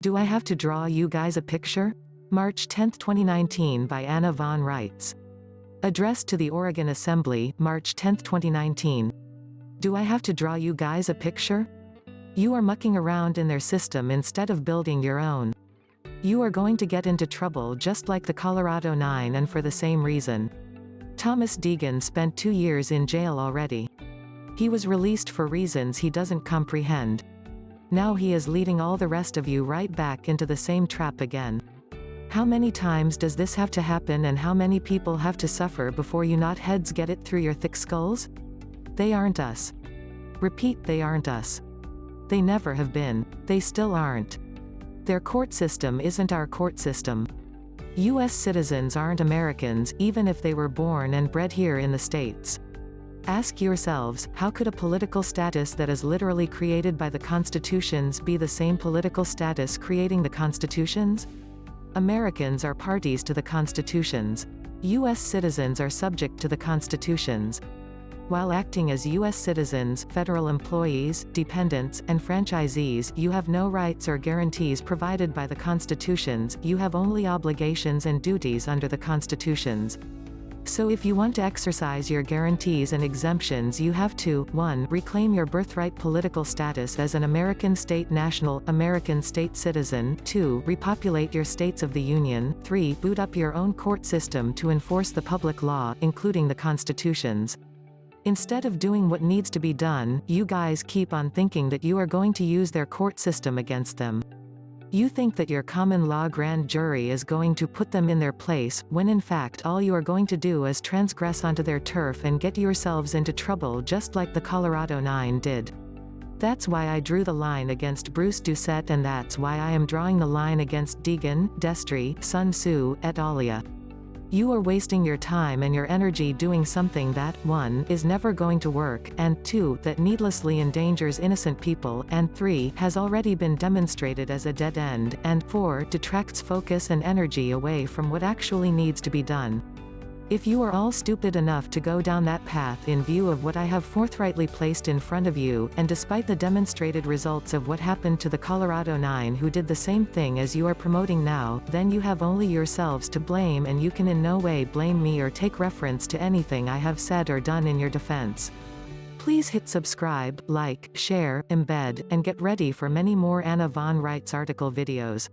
Do I have to draw you guys a picture? March 10, 2019 by Anna von Reitz. Addressed to the Oregon Assembly, March 10, 2019. Do I have to draw you guys a picture? You are mucking around in their system instead of building your own. You are going to get into trouble just like the Colorado 9 and for the same reason. Thomas Deegan spent 2 years in jail already. He was released for reasons he doesn't comprehend. Now he is leading all the rest of you right back into the same trap again. How many times does this have to happen, and how many people have to suffer before you knotheads get it through your thick skulls? They aren't us. Repeat, they aren't us. They never have been. They still aren't. Their court system isn't our court system. U.S. citizens aren't Americans, even if they were born and bred here in the States. Ask yourselves, how could a political status that is literally created by the constitutions be the same political status creating the constitutions? Americans are parties to the constitutions. U.S. citizens are subject to the constitutions. While acting as U.S. citizens, federal employees, dependents, and franchisees, you have no rights or guarantees provided by the constitutions, you have only obligations and duties under the constitutions. So if you want to exercise your guarantees and exemptions, you have to, 1. Reclaim your birthright political status as an American state national, American state citizen, 2. Repopulate your states of the Union, 3. Boot up your own court system to enforce the public law, including the constitutions. Instead of doing what needs to be done, you guys keep on thinking that you are going to use their court system against them. You think that your common law grand jury is going to put them in their place, when in fact all you are going to do is transgress onto their turf and get yourselves into trouble just like the Colorado 9 did. That's why I drew the line against Bruce Doucette, and that's why I am drawing the line against Deegan, Destry, Sun Tzu, et al. You are wasting your time and your energy doing something that, 1. Is never going to work, and 2. That needlessly endangers innocent people, and 3. Has already been demonstrated as a dead end, and 4. Detracts focus and energy away from what actually needs to be done. If you are all stupid enough to go down that path in view of what I have forthrightly placed in front of you, and despite the demonstrated results of what happened to the Colorado 9 who did the same thing as you are promoting now, then you have only yourselves to blame, and you can in no way blame me or take reference to anything I have said or done in your defense. Please hit subscribe, like, share, embed, and get ready for many more Anna von Reitz article videos.